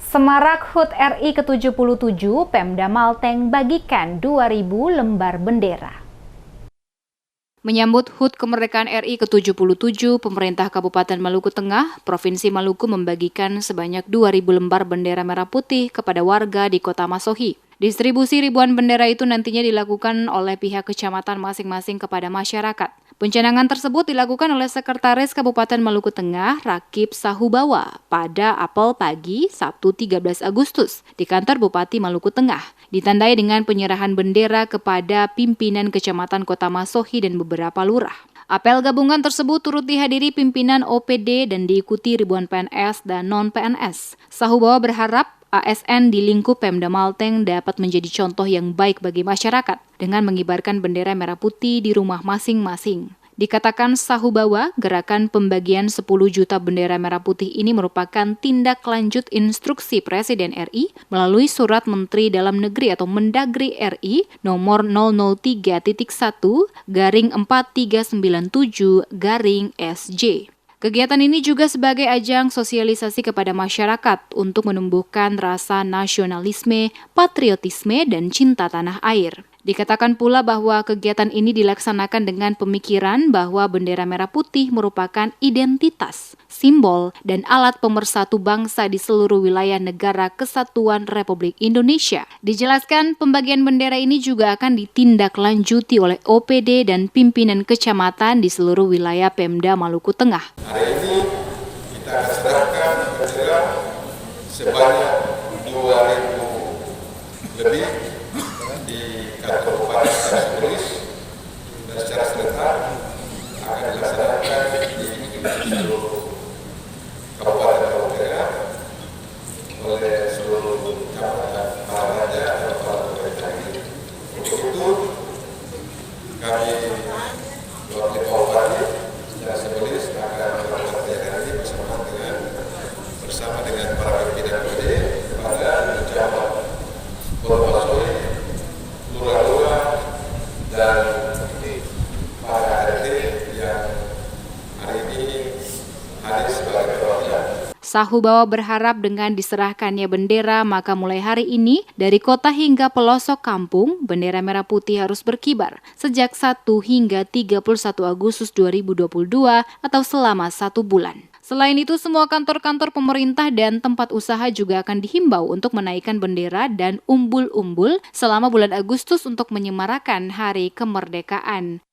Semarak HUT RI ke-77, Pemda Malteng bagikan 2.000 lembar bendera. Menyambut HUT Kemerdekaan RI ke-77, pemerintah Kabupaten Maluku Tengah, Provinsi Maluku membagikan sebanyak 2.000 lembar bendera merah putih kepada warga di Kota Masohi. Distribusi ribuan bendera itu nantinya dilakukan oleh pihak kecamatan masing-masing kepada masyarakat. Pencanangan tersebut dilakukan oleh Sekretaris Kabupaten Maluku Tengah, Rakib Sahubawa, pada apel pagi Sabtu 13 Agustus di kantor Bupati Maluku Tengah, ditandai dengan penyerahan bendera kepada pimpinan Kecamatan Kota Masohi dan beberapa lurah. Apel gabungan tersebut turut dihadiri pimpinan OPD dan diikuti ribuan PNS dan non-PNS. Sahubawa berharap ASN di lingkup Pemda Malteng dapat menjadi contoh yang baik bagi masyarakat dengan mengibarkan bendera merah putih di rumah masing-masing. Dikatakan Sahubawa, gerakan pembagian 10 juta bendera merah putih ini merupakan tindak lanjut instruksi Presiden RI melalui Surat Menteri Dalam Negeri atau Mendagri RI nomor 003.1/4397/SJ. Kegiatan ini juga sebagai ajang sosialisasi kepada masyarakat untuk menumbuhkan rasa nasionalisme, patriotisme, dan cinta tanah air. Dikatakan pula bahwa kegiatan ini dilaksanakan dengan pemikiran bahwa bendera merah putih merupakan identitas, simbol, dan alat pemersatu bangsa di seluruh wilayah negara Kesatuan Republik Indonesia. Dijelaskan pembagian bendera ini juga akan ditindaklanjuti oleh OPD dan pimpinan kecamatan di seluruh wilayah Pemda Maluku Tengah. Hari ini kita akan serahkan bendera sebanyak 2.000 lebih di kantor bupati secara simbolis dan secara serentak akan dilaksanakan di seluruh kabupaten Maluku Tengah oleh seluruh kecamatan raja dan kepala pemerintah ini. Untuk itu kami wakil bupati secara simbolis akan melakukan kegiatan ini bersama dengan para pimpinan OPD pada menjawab Kota Masohi, lurah-lurah, dan para RT yang hari ini hadir sebagai perwakilan. Sahubawa berharap dengan diserahkannya bendera, maka mulai hari ini, dari kota hingga pelosok kampung, bendera merah putih harus berkibar sejak 1 hingga 31 Agustus 2022 atau selama 1 bulan. Selain itu, semua kantor-kantor pemerintah dan tempat usaha juga akan dihimbau untuk menaikkan bendera dan umbul-umbul selama bulan Agustus untuk menyemarakan Hari Kemerdekaan.